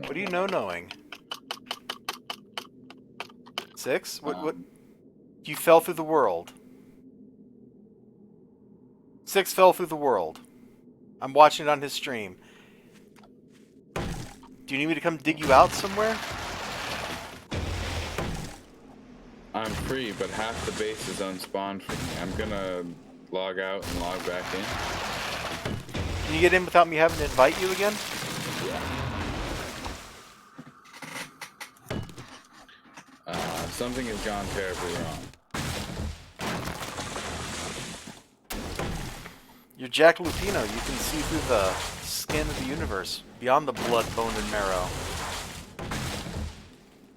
What do you know knowing? 6? What? You fell through the world. 6 fell through the world. I'm watching it on his stream. Do you need me to come dig you out somewhere? I'm free, but half the base is unspawned for me. I'm gonna log out and log back in. Can you get in without me having to invite you again? Something has gone terribly wrong. You're Jack Lupino. You can see through the skin of the universe, beyond the blood, bone, and marrow.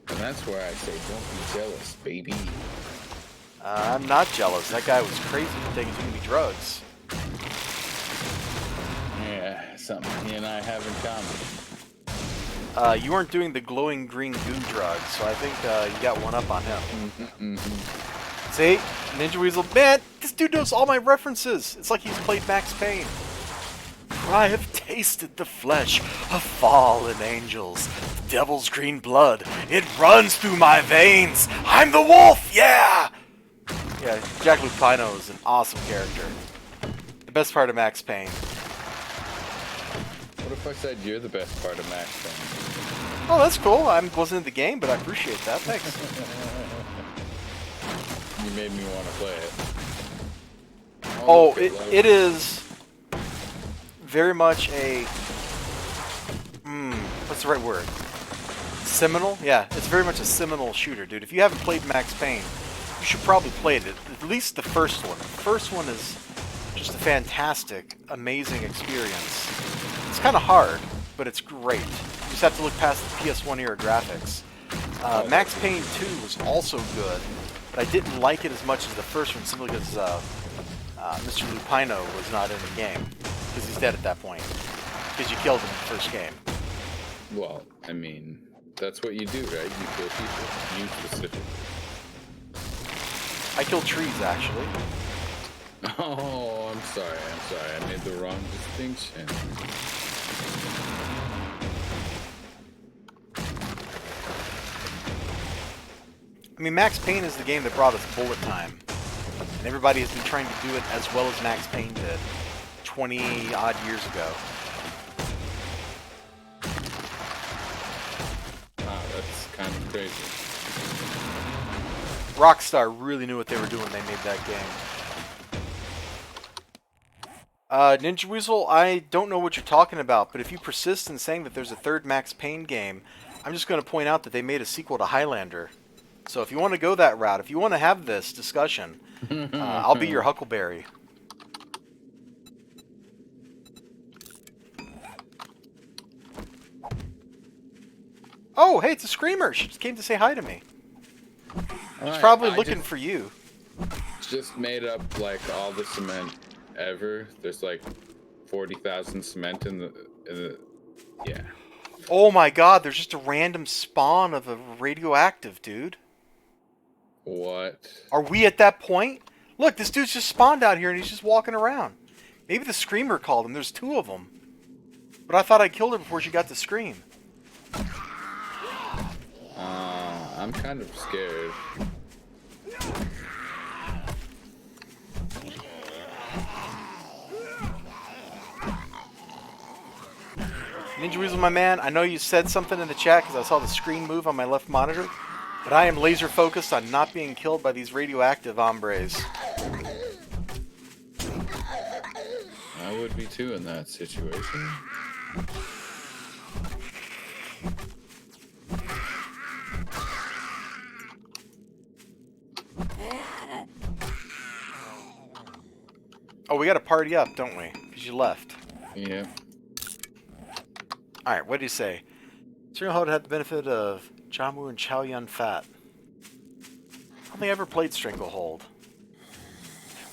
And that's where I say, don't be jealous, baby. I'm not jealous. That guy was crazy for taking too many drugs. Yeah, something he and I have in common. You weren't doing the glowing green goo drugs, so I think you got one up on him. See? Ninja Weasel. Man, this dude knows all my references. It's like he's played Max Payne. For I have tasted the flesh of fallen angels. The devil's green blood. It runs through my veins. I'm the wolf, yeah! Yeah, Jack Lupino is an awesome character. The best part of Max Payne. What if I said you're the best part of Max Payne? Oh, that's cool. I wasn't in the game, but I appreciate that. Thanks. You made me want to play it. Oh, it is very much a... what's the right word? Seminal? Yeah, it's very much a seminal shooter, dude. If you haven't played Max Payne, you should probably play it. At least the first one. The first one is just a fantastic, amazing experience. It's kind of hard, but it's great. You just have to look past the PS1 era graphics. Max Payne 2 was also good, but I didn't like it as much as the first one simply because Mr. Lupino was not in the game. Because he's dead at that point. Because you killed him in the first game. Well, I mean, that's what you do, right? You kill people. You specifically. I killed trees, actually. Oh, I'm sorry. I made the wrong distinction. I mean, Max Payne is the game that brought us bullet time. And everybody has been trying to do it as well as Max Payne did 20-odd years ago. Wow, that's kind of crazy. Rockstar really knew what they were doing when they made that game. Ninja Weasel, I don't know what you're talking about, but if you persist in saying that there's a third Max Payne game, I'm just going to point out that they made a sequel to Highlander. So if you want to go that route, if you want to have this discussion, I'll be your Huckleberry. Oh, hey, it's a Screamer. She just came to say hi to me. She's probably looking for you. Just made up like all the cement ever. There's like 40,000 cement in the yeah. Oh my god, there's just a random spawn of a radioactive, dude. What? Are we at that point? Look, this dude's just spawned out here and he's just walking around. Maybe the Screamer called him. There's 2 of them. But I thought I killed her before she got to scream. I'm kind of scared. Ninja Weasel, my man, I know you said something in the chat because I saw the screen move on my left monitor, but I am laser focused on not being killed by these radioactive hombres. I would be too in that situation. Oh, we got to party up, don't we? Because you left. Yeah. Alright, what do you say? Stranglehold had the benefit of Jamu and Chow Yun Fat. I don't think I ever played Stranglehold.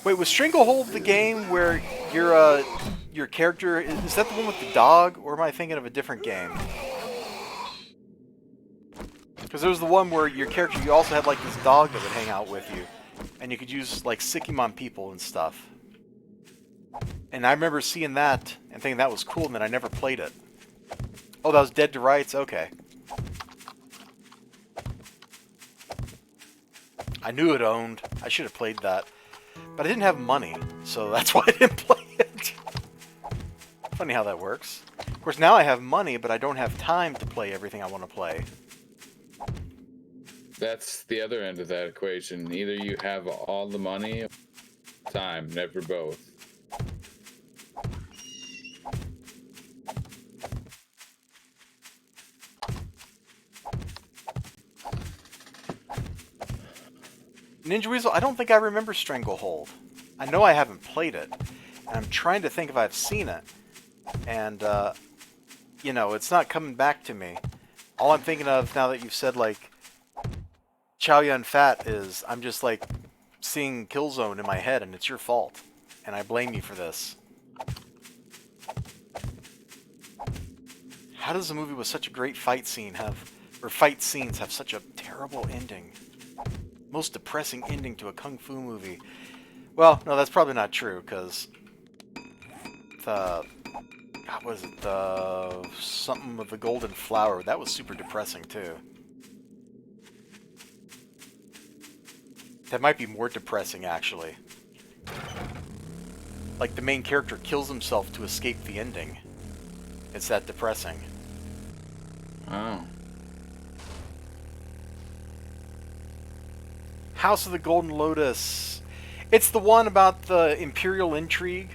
Wait, was Stranglehold the game where your character... Is that the one with the dog, or am I thinking of a different game? Because there was the one where your character, you also had like this dog that would hang out with you. And you could use, like, sick him on people and stuff. And I remember seeing that and thinking that was cool, and then I never played it. Oh, that was Dead to Rights? Okay. I knew it owned. I should have played that. But I didn't have money, so that's why I didn't play it. Funny how that works. Of course, now I have money, but I don't have time to play everything I want to play. That's the other end of that equation. Either you have all the money or time, never both. Ninja Weasel, I don't think I remember Stranglehold. I know I haven't played it, and I'm trying to think if I've seen it. And, you know, it's not coming back to me. All I'm thinking of now that you've said, like, Chow Yun Fat is, I'm just, like, seeing Killzone in my head, and it's your fault. And I blame you for this. How does a movie with such a great fight scene have, or fight scenes have such a terrible ending? Most depressing ending to a kung fu movie. Well, no, that's probably not true, because what was it? The something with the golden flower. That was super depressing too. That might be more depressing, actually. Like the main character kills himself to escape the ending. It's that depressing. Oh. House of the Golden Lotus. It's the one about the Imperial intrigue.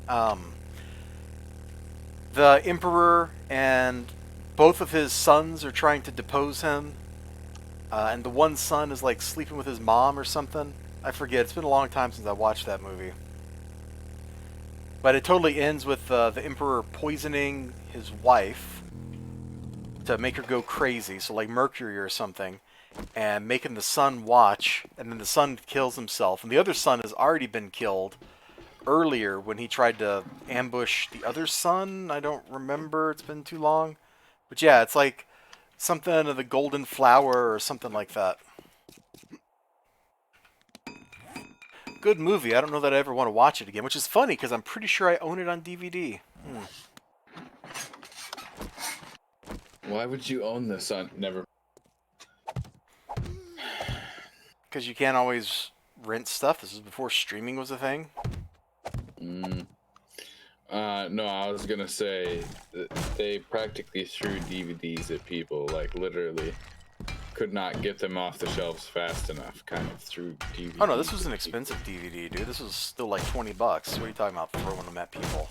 The Emperor and both of his sons are trying to depose him. And the one son is like sleeping with his mom or something. I forget. It's been a long time since I watched that movie. But it totally ends with the Emperor poisoning his wife to make her go crazy. So like mercury or something. And making the son watch. And then the son kills himself. And the other son has already been killed earlier when he tried to ambush the other son. I don't remember. It's been too long. But yeah, it's like something of the golden flower or something like that. Good movie. I don't know that I ever want to watch it again, which is funny because I'm pretty sure I own it on DVD. Why would you own this on? Never. Because you can't always rent stuff. This is before streaming was a thing. No, I was gonna say that they practically threw DVDs at people, like literally could not get them off the shelves fast enough, kind of threw DVDs. Oh no, this was an expensive DVD, dude. This was still like $20. What are you talking about throwing them at people?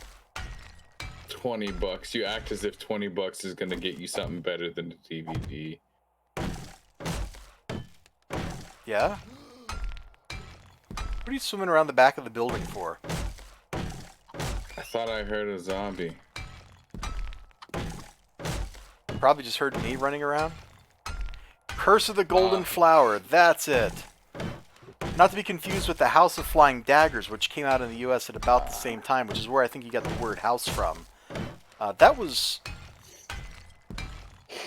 $20. You act as if $20 is gonna get you something better than a DVD. Yeah? What are you swimming around the back of the building for? I thought I heard a zombie. Probably just heard me running around. Curse of the Golden Flower, that's it. Not to be confused with the House of Flying Daggers, which came out in the US at about the same time, which is where I think you got the word house from. That was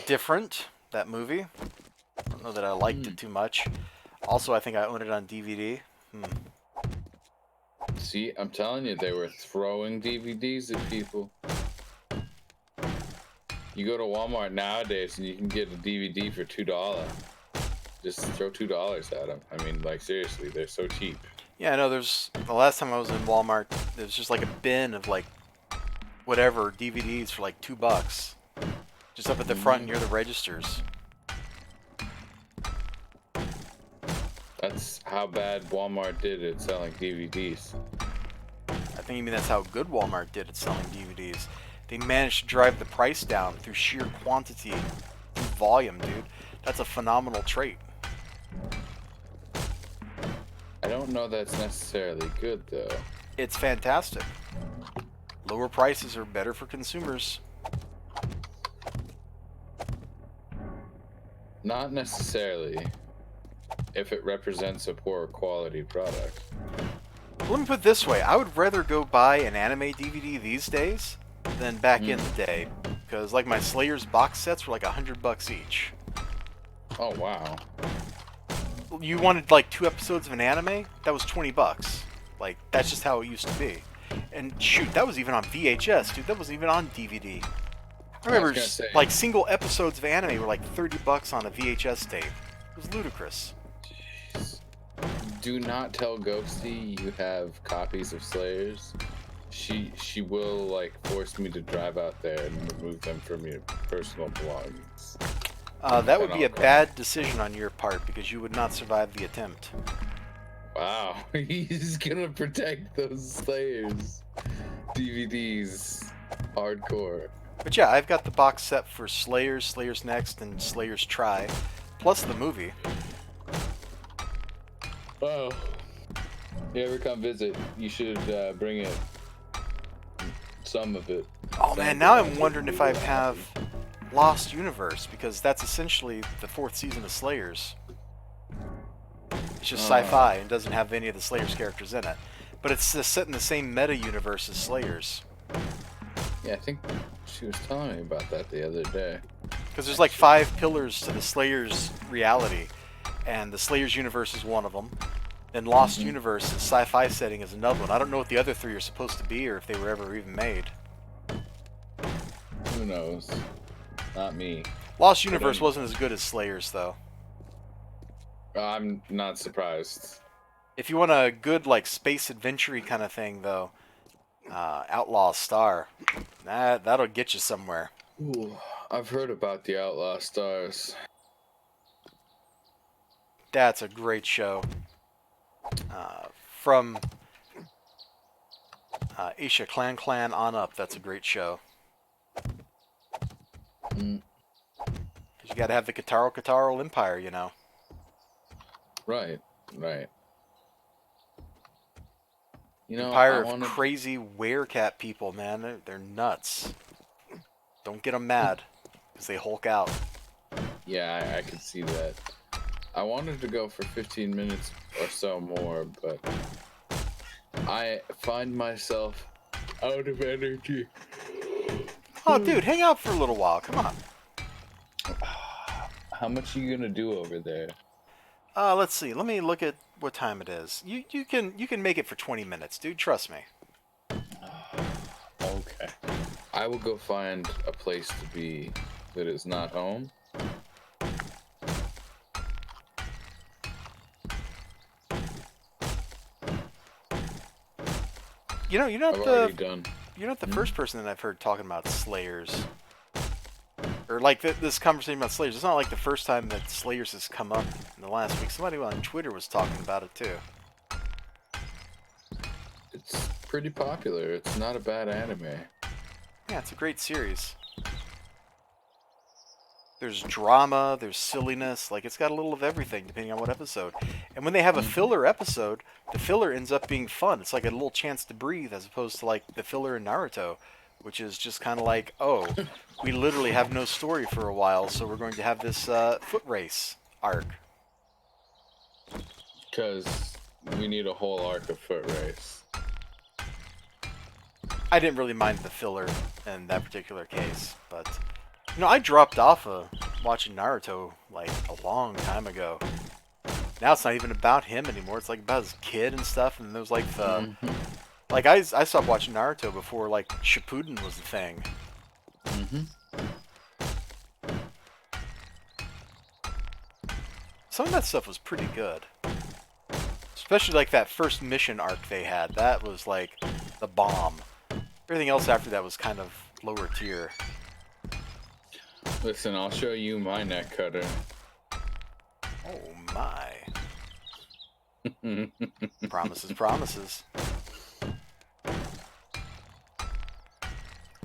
different, that movie. I don't know that I liked it too much. Also, I think I own it on DVD. See, I'm telling you, they were throwing DVDs at people. You go to Walmart nowadays and you can get a DVD for $2. Just throw $2 at them. I mean, like, seriously, they're so cheap. Yeah, I know there's... The last time I was in Walmart, there's just like a bin of like whatever DVDs for like $2. Just up at the front near the registers. That's how bad Walmart did at selling DVDs. I think you mean that's how good Walmart did at selling DVDs. They managed to drive the price down through sheer quantity, through volume, dude. That's a phenomenal trait. I don't know that's necessarily good, though. It's fantastic. Lower prices are better for consumers. Not necessarily, if it represents a poor quality product. Let me put it this way. I would rather go buy an anime DVD these days than back in the day. Because like my Slayers box sets were like $100 each. Oh, wow. You wanted like 2 episodes of an anime? That was $20. Like, that's just how it used to be. And shoot, that was even on VHS, dude. That wasn't even on DVD. I I was remember gonna just, say, like single episodes of anime were like $30 on a VHS tape. It was ludicrous. do not tell Ghosty you have copies of Slayers. She will like force me to drive out there and remove them from your personal belongings. That would And be I'll a cry. bad decision on your part because you would not survive the attempt. Wow, he's gonna protect those Slayers DVDs hardcore. But yeah, I've got the box set for Slayers, Slayers Next, and Slayers Try, plus the movie. Oh, if you ever come visit, you should bring it. Some of it. Oh man, now I'm wondering if I have Lost Universe, because that's essentially the 4th season of Slayers. It's just sci-fi and doesn't have any of the Slayers characters in it. But it's set in the same meta universe as Slayers. Yeah, I think she was telling me about that the other day. Because there's like 5 pillars to the Slayers reality, and the Slayers universe is one of them. Then Lost Universe, the sci-fi setting, is another one. I don't know what the other 3 are supposed to be, or if they were ever even made. Who knows? Not me. Lost Universe wasn't as good as Slayers, though. I'm not surprised. If you want a good, like, space adventure kind of thing, though, Outlaw Star, that'll get you somewhere. Ooh, I've heard about the Outlaw Stars. That's a great show. From Aisha Clan on up, that's a great show. Mm. You gotta have the Kataro Empire, you know. Right, right. You know, Empire of crazy werecat people, man. They're nuts. Don't get them mad, because they Hulk out. Yeah, I could see that. I wanted to go for 15 minutes or so more, but I find myself out of energy. Oh, dude, hang out for a little while. Come on. How much are you gonna do over there? Let's see. Let me look at what time it is. You can make it for 20 minutes, dude. Trust me. Okay. I will go find a place to be that is not home. You're I've already done. you're not the first person that I've heard talking about Slayers. Or like this conversation about Slayers. It's not like the first time that Slayers has come up in the last week. Somebody on Twitter was talking about it too. It's pretty popular. It's not a bad anime. Yeah, it's a great series. There's drama, there's silliness, like it's got a little of everything depending on what episode. And when they have a filler episode, the filler ends up being fun. It's like a little chance to breathe as opposed to like the filler in Naruto, which is just kind of like, oh, we literally have no story for a while, so we're going to have this foot race arc. Because we need a whole arc of foot race. I didn't really mind the filler in that particular case, but you know, I dropped off of watching Naruto like a long time ago. Now it's not even about him anymore. It's like about his kid and stuff, and there's like the like I stopped watching Naruto before like Shippuden was the thing. Some of that stuff was pretty good. Especially like that first mission arc they had. That was like the bomb. Everything else after that was kind of lower tier. Listen, I'll show you my neck cutter. Oh my. Promises, promises.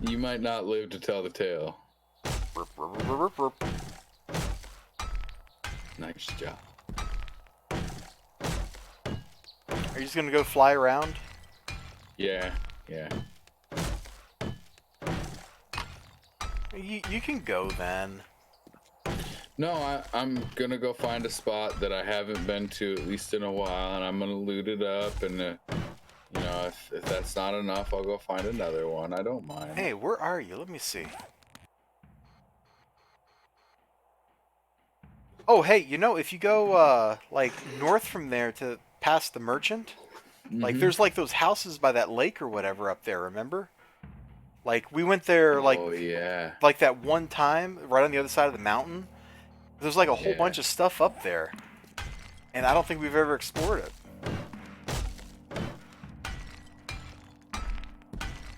You might not live to tell the tale. Burp, burp, burp, burp, burp. Nice job. Are you just gonna go fly around? Yeah, yeah. You can go then. No, I'm gonna go find a spot that I haven't been to at least in a while, and I'm gonna loot it up, and you know, if that's not enough, I'll go find another one. I don't mind. Hey, where are you? Let me see. Oh, hey, you know, if you go like north from there to past the merchant, like there's like those houses by that lake or whatever up there, remember? Like we went there Oh yeah. like that one time right on the other side of the mountain. There's like a whole Yeah. bunch of stuff up there, and I don't think we've ever explored it.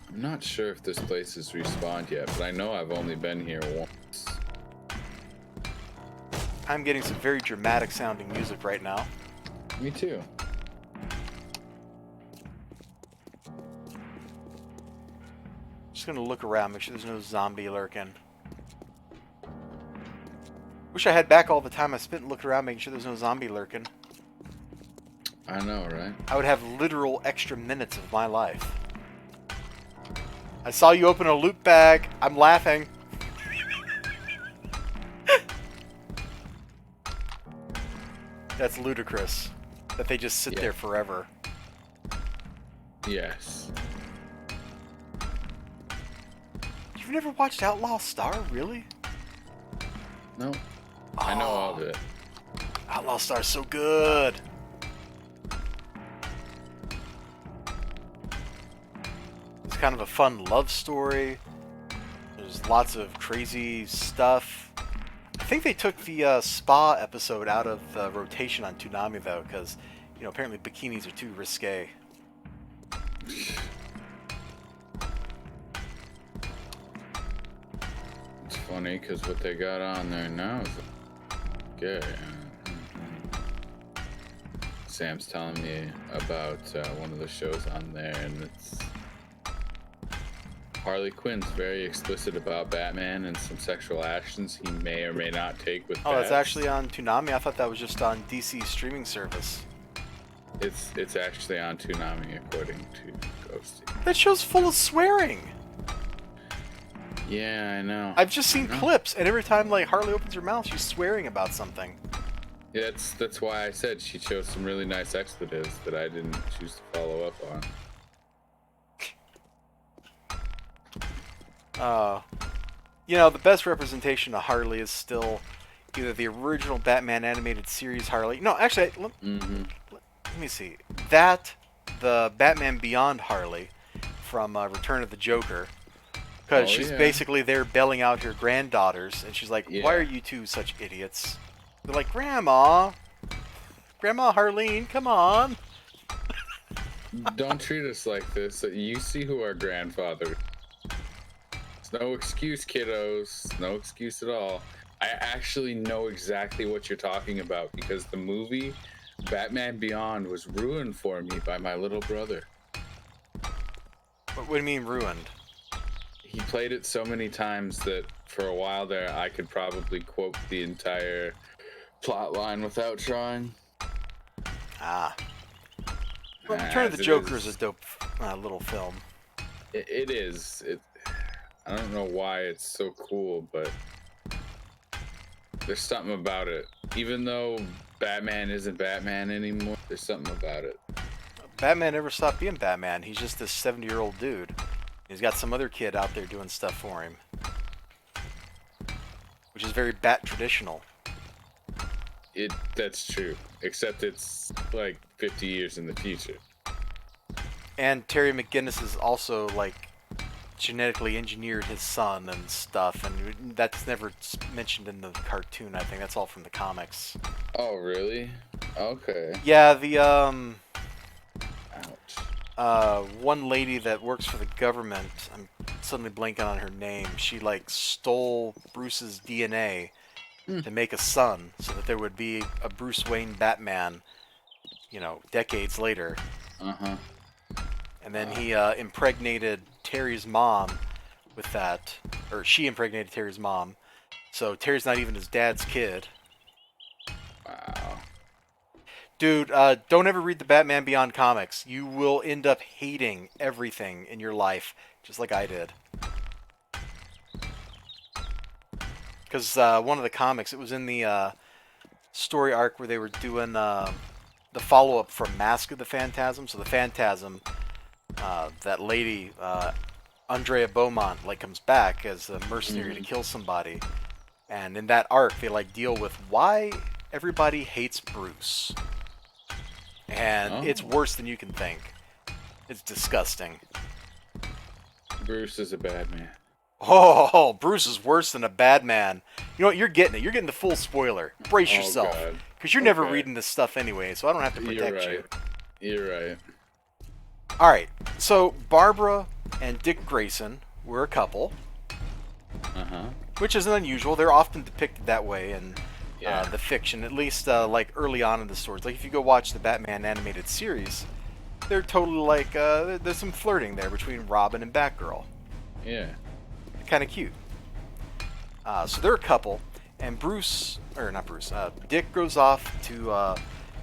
I'm not sure if this place is respawned yet, but I know I've only been here once. I'm getting some very dramatic sounding music right now. Me too. Just gonna look around, make sure there's no zombie lurking. Wish I had back all the time I spent looking around making sure there's no zombie lurking. I know, right? I would have literal extra minutes of my life. I saw you open a loot bag. I'm laughing. That's ludicrous. That they just sit there forever. Yes. You've never watched Outlaw Star, really? No. I know of it. Outlaw Star's so good. It's kind of a fun love story. There's lots of crazy stuff. I think they took the spa episode out of the rotation on Toonami though, because apparently bikinis are too risque. It's funny because what they got on there now is good. Sam's telling me about one of the shows on there, and it's Harley Quinn's very explicit about Batman and some sexual actions he may or may not take with. Oh, bats. that's actually on Toonami? I thought that was just on DC streaming service. It's actually on Toonami according to Ghosty. That show's full of swearing. Yeah, I know. I've just seen clips, and every time like Harley opens her mouth, she's swearing about something. Yeah, that's why I said she chose some really nice expletives that I didn't choose to follow up on. The best representation of Harley is still either the original Batman animated series Harley. No, actually, let me see. The Batman Beyond Harley from Return of the Joker. Because she's basically there belling out her granddaughters, and she's like, why are you two such idiots? They're like, Grandma Harleen, come on. Don't treat us like this. You see who our grandfather is. It's no excuse, kiddos. No excuse at all. I actually know exactly what you're talking about because the movie Batman Beyond was ruined for me by my little brother. What do you mean ruined? He played it so many times that for a while there I could probably quote the entire plot line without trying. Well, Return of the Joker is a dope little film. It is. I don't know why it's so cool, but there's something about it. Even though Batman isn't Batman anymore, there's something about it. Batman never stopped being Batman. He's just this 70-year-old dude. He's got some other kid out there doing stuff for him. Which is very Bat traditional. That's true. Except it's like 50 years in the future. And Terry McGinnis is also like genetically engineered his son and stuff, and that's never mentioned in the cartoon. I think that's all from the comics. Oh, really? Okay. Yeah, the Ouch. one lady that works for the government, I'm suddenly blanking on her name. She like stole Bruce's DNA to make a son, so that there would be a Bruce Wayne Batman, decades later. And then he impregnated Terry's mom with that, or she impregnated Terry's mom. So Terry's not even his dad's kid. Wow. Dude, don't ever read the Batman Beyond comics. You will end up hating everything in your life, just like I did. Because one of the comics, it was in the story arc where they were doing the follow-up from Mask of the Phantasm. So the Phantasm, that lady, Andrea Beaumont, comes back as a mercenary to kill somebody. And in that arc, they deal with why everybody hates Bruce. And it's worse than you can think. It's disgusting. Bruce is a bad man. Oh, Bruce is worse than a bad man. You know what? You're getting it. You're getting the full spoiler. Brace Oh yourself. God. Because you're never Okay. reading this stuff anyway, so I don't have to You're protect you. right. You're right. Alright, so Barbara and Dick Grayson were a couple, which isn't unusual. They're often depicted that way in Yeah. the fiction, at least like early on in the stories. Like if you go watch the Batman animated series, they're totally like, there's some flirting there between Robin and Batgirl. Yeah. Kind of cute. So they're a couple, and Dick goes off to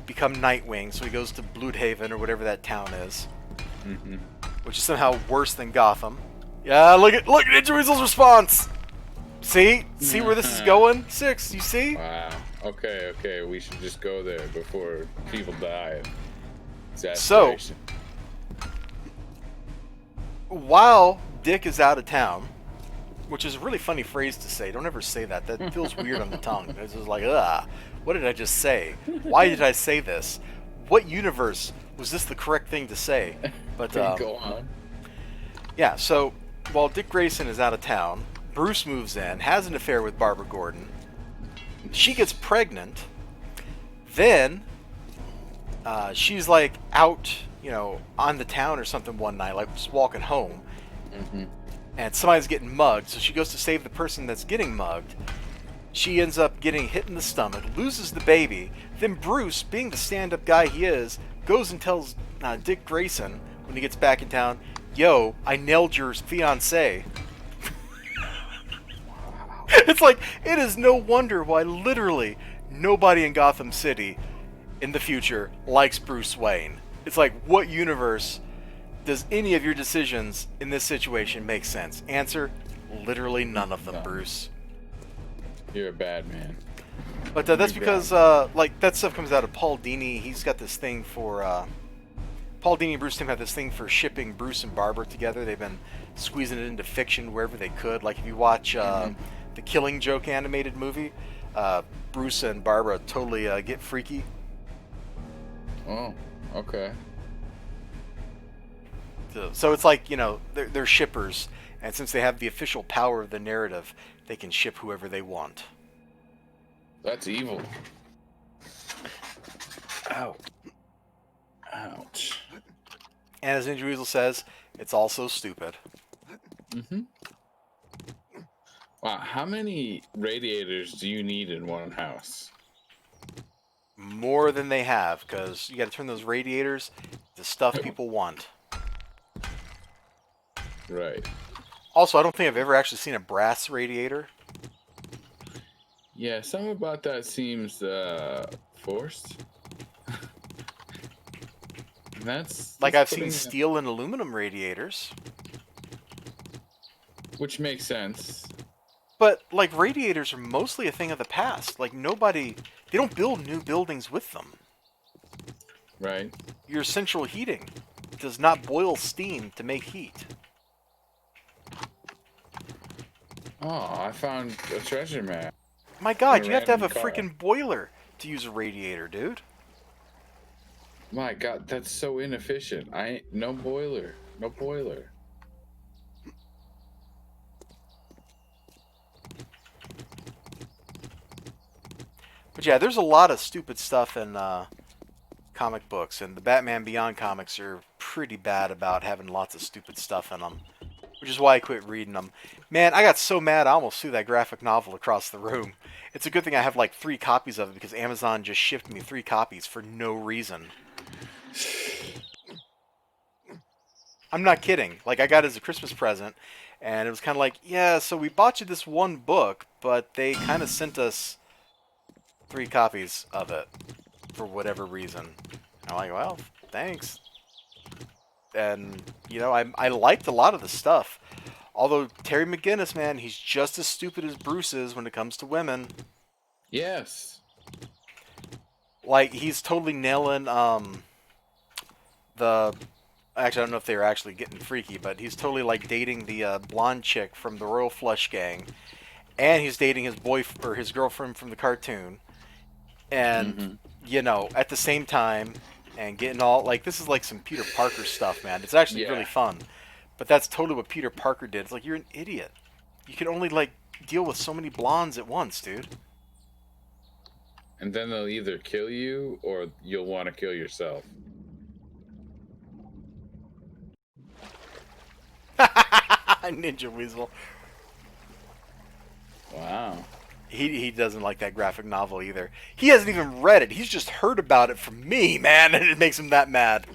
become Nightwing, so he goes to Bloodhaven or whatever that town is, which is somehow worse than Gotham. Yeah, look at Ninja Weasel's response. See where this is going? 6, you see? Wow. Okay. We should just go there before people die. So, Exasperation. while Dick is out of town, which is a really funny phrase to say. Don't ever say that. That feels weird on the tongue. It's just like, what did I just say? Why did I say this? What universe was this the correct thing to say? But Go on. yeah, so while Dick Grayson is out of town, Bruce moves in, has an affair with Barbara Gordon. She gets pregnant. Then she's like out, on the town or something one night, like just walking home. And somebody's getting mugged, so she goes to save the person that's getting mugged. She ends up getting hit in the stomach, loses the baby. Then Bruce, being the stand-up guy he is, goes and tells Dick Grayson when he gets back in town, "Yo, I nailed your fiancé." It's like, it is no wonder why literally nobody in Gotham City in the future likes Bruce Wayne. It's like, what universe does any of your decisions in this situation make sense? Answer, literally none of them, Bruce. You're a bad man. But that's because, like, that stuff comes out of Paul Dini. He's got this thing for, Paul Dini and Bruce Timm have this thing for shipping Bruce and Barbara together. They've been squeezing it into fiction wherever they could. Like, if you watch the Killing Joke animated movie, Bruce and Barbara totally get freaky. Oh, okay. So it's like, they're shippers, and since they have the official power of the narrative, they can ship whoever they want. That's evil. Ow. Ouch. And as Ninja Weasel says, it's also stupid. Wow, how many radiators do you need in one house? More than they have, because you got to turn those radiators to stuff people want. Right. Also, I don't think I've ever actually seen a brass radiator. Yeah, something about that seems forced. That's Like, I've seen putting steel and aluminum radiators. which makes sense. But, like, radiators are mostly a thing of the past. Like, they don't build new buildings with them. Right. Your central heating does not boil steam to make heat. Oh, I found a treasure map. My God, A you have to have a random car. freaking boiler to use a radiator, dude. My God, that's so inefficient. No boiler. No boiler. But yeah, there's a lot of stupid stuff in comic books, and the Batman Beyond comics are pretty bad about having lots of stupid stuff in them, which is why I quit reading them. Man, I got so mad I almost threw that graphic novel across the room. It's a good thing I have like 3 copies of it, because Amazon just shipped me 3 copies for no reason. I'm not kidding. Like, I got it as a Christmas present, and it was kind of like, yeah, so we bought you this one book, but they kind of sent us 3 copies of it for whatever reason. And I'm like, well, thanks. And, I liked a lot of the stuff. Although, Terry McGinnis, man, he's just as stupid as Bruce is when it comes to women. Yes. Like, he's totally nailing, Actually, I don't know if they were actually getting freaky, but he's totally, like, dating the blonde chick from the Royal Flush Gang. And he's dating his girlfriend from the cartoon. And, at the same time, and getting all, like, this is like some Peter Parker stuff, man. It's actually really fun. But that's totally what Peter Parker did. It's like, you're an idiot. You can only, like, deal with so many blondes at once, dude. And then they'll either kill you or you'll want to kill yourself. Ninja Weasel. Wow. He doesn't like that graphic novel either. He hasn't even read it. He's just heard about it from me, man, and it makes him that mad.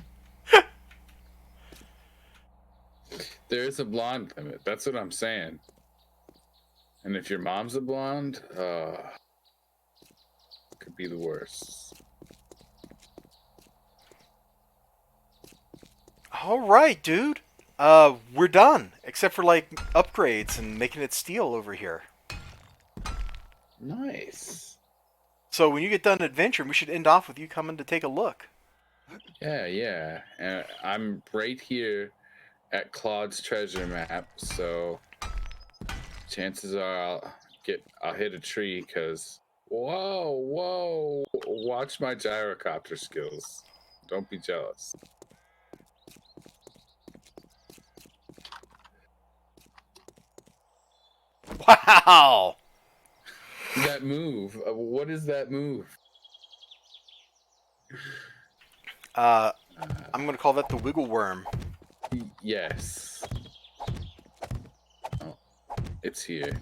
There is a blonde limit. That's what I'm saying. And if your mom's a blonde, could be the worst. All right, dude. We're done, except for like upgrades and making it steel over here. Nice. So when you get done adventuring, we should end off with you coming to take a look. Yeah. I'm right here at Claude's treasure map, so chances are I'll hit a tree because whoa, watch my gyrocopter skills. Don't be jealous. Wow. That move. What is that move? I'm gonna call that the wiggle worm. Yes. Oh, it's here.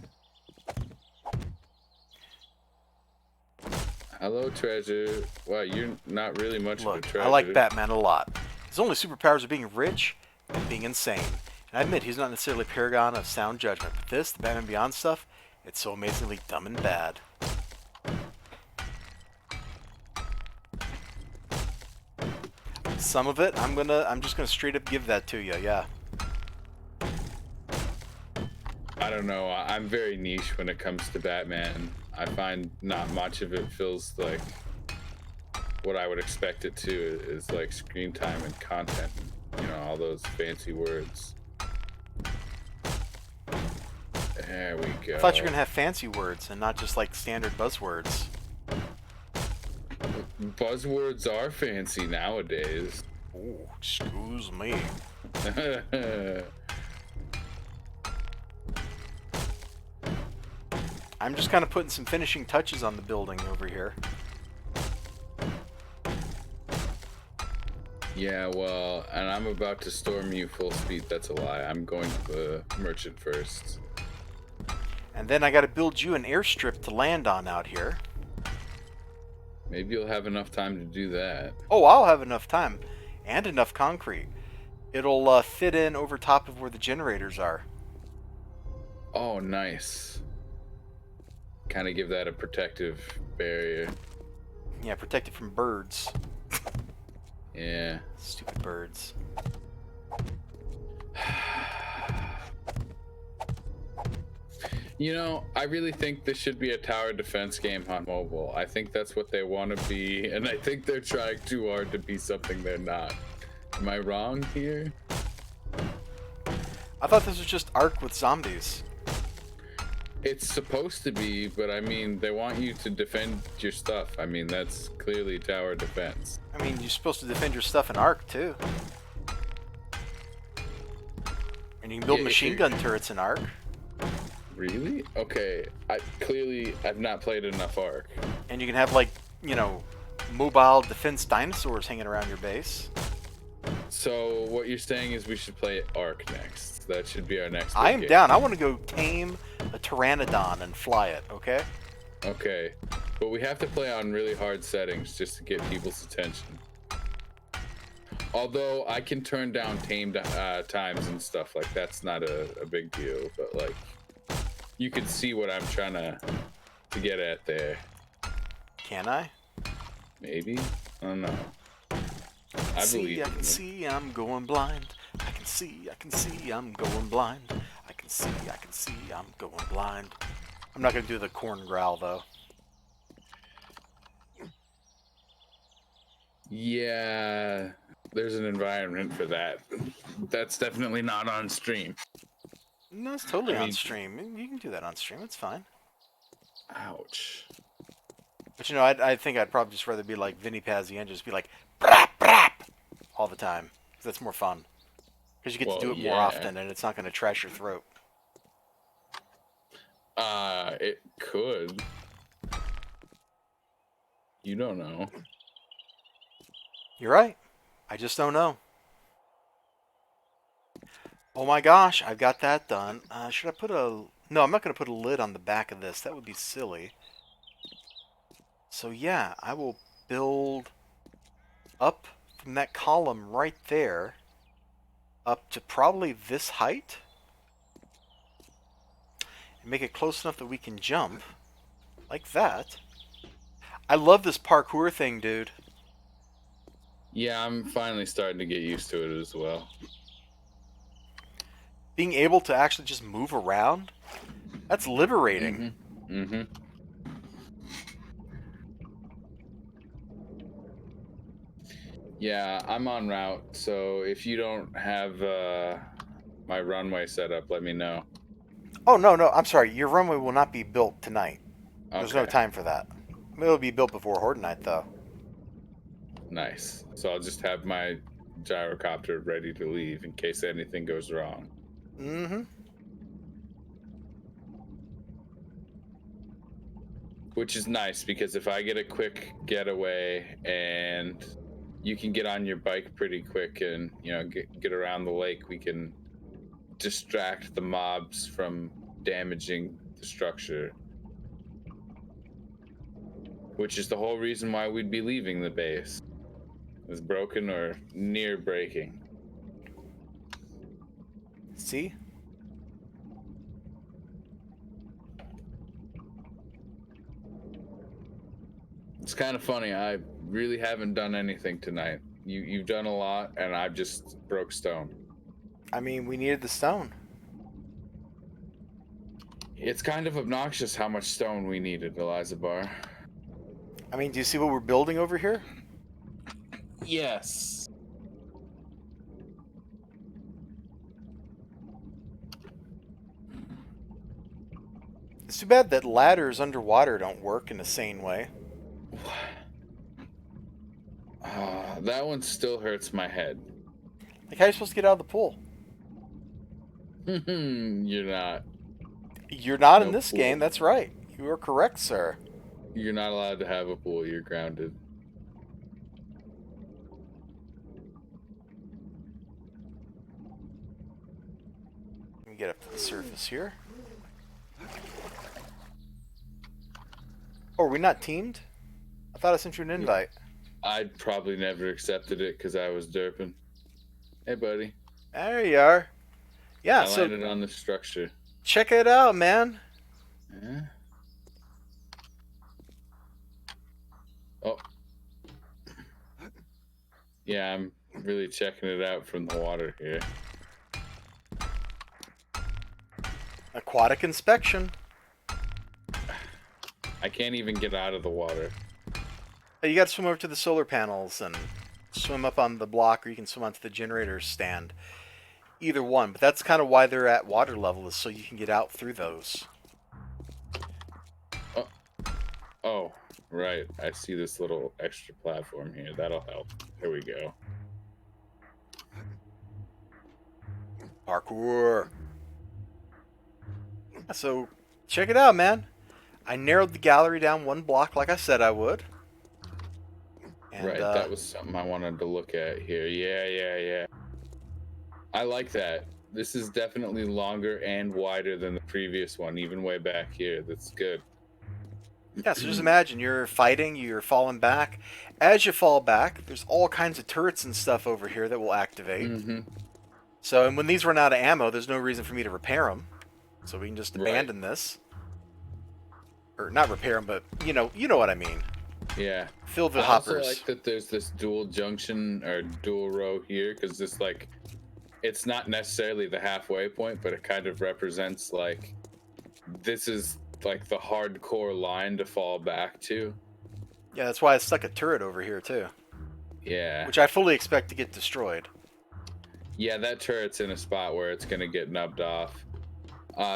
Hello, treasure. Wow, you're not really much of a Look, treasure. I like Batman a lot. His only superpowers are being rich and being insane. And I admit he's not necessarily a paragon of sound judgment, but this, the Batman Beyond stuff, it's so amazingly dumb and bad. Some of it, I'm just gonna straight up give that to you, yeah. I don't know. I'm very niche when it comes to Batman. I find not much of it feels like what I would expect it to is like screen time and content. You know, all those fancy words. There we go. I thought you were gonna have fancy words and not just like standard buzzwords. Buzzwords are fancy nowadays. Ooh, excuse me. I'm just kind of putting some finishing touches on the building over here. Yeah, well, and I'm about to storm you full speed. That's a lie. I'm going to the merchant first. And then I gotta build you an airstrip to land on out here. Maybe you'll have enough time to do that. Oh, I'll have enough time. And enough concrete. It'll fit in over top of where the generators are. Oh, nice. Kind of give that a protective barrier. Yeah, protect it from birds. Yeah. Stupid birds. You know, I really think this should be a tower defense game on mobile. I think that's what they want to be, and I think they're trying too hard to be something they're not. Am I wrong here? I thought this was just Ark with zombies. It's supposed to be, but I mean, they want you to defend your stuff. I mean, that's clearly tower defense. I mean, you're supposed to defend your stuff in Ark, too. And you can build Yeah, machine gun turrets in Ark. Really? Okay. I've not played enough Ark. And you can have, like, you know, mobile defense dinosaurs hanging around your base. So what you're saying is we should play Ark next. That should be our next big I am game. down. I want to go tame a pteranodon and fly it, okay? Okay. But we have to play on really hard settings just to get people's attention. Although I can turn down tamed times and stuff, like that's not a big deal, but like you can see what I'm trying to get at there. Can I? Maybe? I don't know. I believe I in can you. see, I'm going blind. I can see, I'm going blind. I can see, I'm going blind. I'm not gonna do the corn growl though. Yeah, there's an environment for that. That's definitely not on stream. No, it's totally I on mean- stream. You can do that on stream. It's fine. Ouch. But you know, I think I'd probably just rather be like Vinny Pazzi and just be like brap brap all the time. 'Cause that's more fun. Because you get to Well, do it more yeah. often, and it's not going to trash your throat. It could. You don't know. You're right. I just don't know. Oh my gosh, I've got that done. Should I put a... No, I'm not going to put a lid on the back of this. That would be silly. So yeah, I will build up from that column right there up to probably this height. And make it close enough that we can jump. Like that. I love this parkour thing, dude. Yeah, I'm finally starting to get used to it as well. Being able to actually just move around, that's liberating. Yeah, I'm en route, so if you don't have my runway set up, let me know. Oh, no, no, I'm sorry. Your runway will not be built tonight. There's no Okay. time for that. It'll be built before Horde Night, though. Nice. So I'll just have my gyrocopter ready to leave in case anything goes wrong. Mm-hmm. Which is nice because if I get a quick getaway and you can get on your bike pretty quick and get around the lake, we can distract the mobs from damaging the structure. Which is the whole reason why we'd be leaving the base. It's broken or near breaking. See? It's kind of funny. I really haven't done anything tonight. You've done a lot, and I've just broke stone. I mean, we needed the stone. It's kind of obnoxious how much stone we needed, Elizibar. I mean, do you see what we're building over here? Yes. It's too bad that ladders underwater don't work in a sane way. That one still hurts my head. Like, how are you supposed to get out of the pool? You're not. You're not in No this pool. game, that's right. You are correct, sir. You're not allowed to have a pool. You're grounded. Let me get up to the surface here. Oh, are we not teamed? I thought I sent you an invite. I'd probably never accepted it because I was derping. Hey, buddy. There you are. Yeah, I so landed on the structure. check it out, man. Yeah. Oh. Yeah, I'm really checking it out from the water here. Aquatic inspection. I can't even get out of the water. You gotta swim over to the solar panels and swim up on the block, or you can swim onto the generator stand. Either one, but that's kind of why they're at water level, is so you can get out through those. Oh, right. I see this little extra platform here. That'll help. Here we go. Parkour. So, check it out, man. I narrowed the gallery down one block like I said I would. And, Right, that was something I wanted to look at here. Yeah. I like that. This is definitely longer and wider than the previous one, even way back here. That's good. Yeah, so just imagine you're fighting, you're falling back. As you fall back, there's all kinds of turrets and stuff over here that will activate. Mm-hmm. So, and when these run out of ammo, there's no reason for me to repair them. So we can just Right. abandon this. Or not repair them, but you know what I mean. Yeah. Fill the I also hoppers. like that there's this dual junction or dual row here because this it's not necessarily the halfway point, but it kind of represents this is like the hardcore line to fall back to. Yeah, that's why I stuck a turret over here too. Yeah. Which I fully expect to get destroyed. Yeah, that turret's in a spot where it's gonna get nubbed off.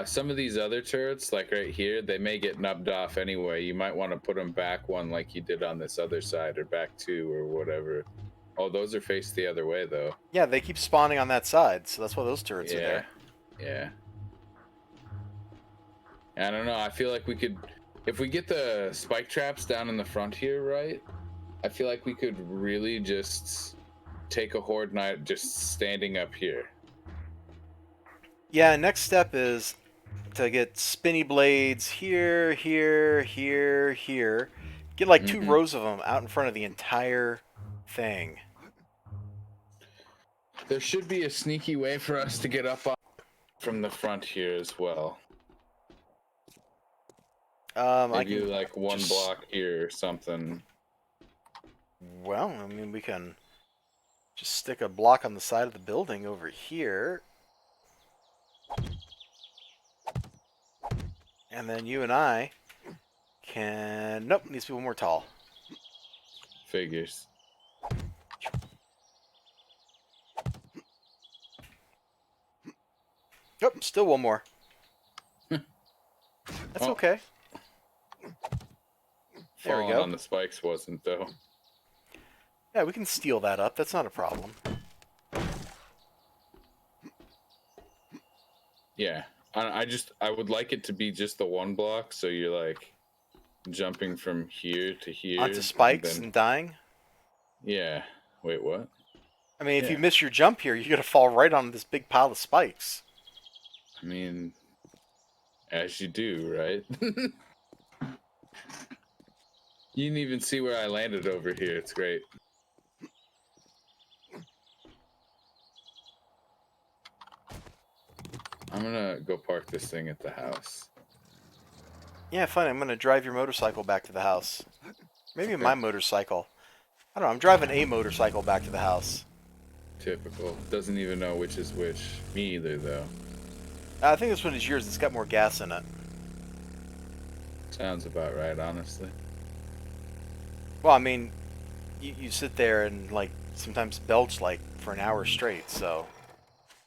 Some of these other turrets, like right here, they may get nubbed off anyway. You might want to put them back one like you did on this other side, or back two, or whatever. Oh, those are faced the other way though. Yeah, they keep spawning on that side, so that's why those turrets are Yeah, there. yeah. I don't know. I feel like we could, if we get the spike traps down in the front here, right? I feel like we could really just take a horde night just standing up here. Yeah, next step is to get spinny blades here, here, here, here. Get like 2 Hmm. rows of them out in front of the entire thing. There should be a sneaky way for us to get up on from the front here as well. I Maybe can like one just, block here or something. well, I mean, we can just stick a block on the side of the building over here. And then you and I can... Nope, needs to be one more tall. Figures. Yep, still one more. That's Oh, okay. There we falling go. on the spikes wasn't though. Yeah, we can steal that up. That's not a problem. Yeah, I would like it to be just the one block, so you're like jumping from here to here. Onto spikes then, and dying. yeah. Wait, what? I mean, if you Yeah. miss your jump here, you're going to fall right on this big pile of spikes. I mean, as you do, right? You didn't even see where I landed over here. It's great. I'm gonna go park this thing at the house. Yeah, fine. I'm going to drive your motorcycle back to the house. Maybe Okay. my motorcycle. I don't know. I'm driving a motorcycle back to the house. Typical. Doesn't even know which is which. Me either, though. I think this one is yours. It's got more gas in it. Sounds about right, honestly. Well, I mean, you sit there and, like, sometimes belch, like, for an hour straight, so...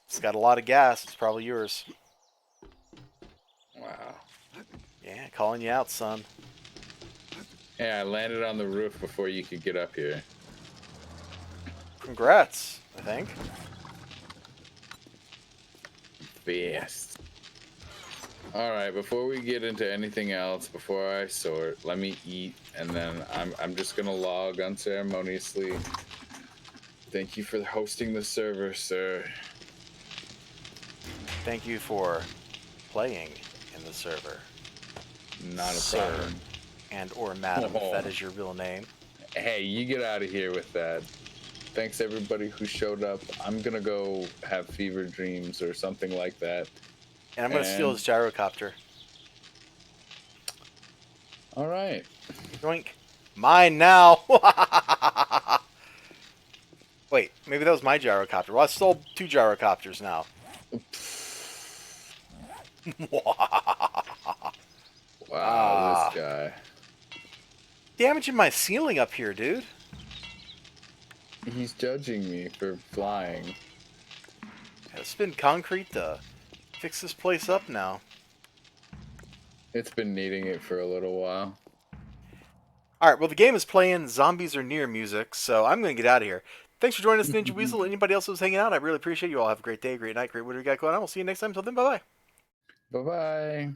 It's got a lot of gas. It's probably yours. Wow. Yeah, calling you out, son. Yeah, I landed on the roof before you could get up here. Congrats, I think. Best. Alright, before we get into anything else, before I sort, let me eat, and then I'm just gonna log unceremoniously. Thank you for hosting the server, sir. Thank you for playing in the server. Not a Sir. problem. And or madam, if that is your real name. Hey, you get out of here with that. Thanks everybody who showed up. I'm gonna go have fever dreams or something like that. And I'm going to steal his gyrocopter. Alright. Yoink. Mine now! Wait, maybe that was my gyrocopter. Well, I stole 2 gyrocopters now. Wow, this guy. Damaging my ceiling up here, dude. He's judging me for flying. Gotta spin concrete to fix this place up now. It's been needing it for a little while. Alright, well, the game is playing Zombies Are Near music, so I'm going to get out of here. Thanks for joining us, Ninja Weasel. Anybody else who's hanging out, I really appreciate you all. Have a great day, great night, great whatever you got going on. We'll see you next time. Until then, bye-bye. Bye-bye.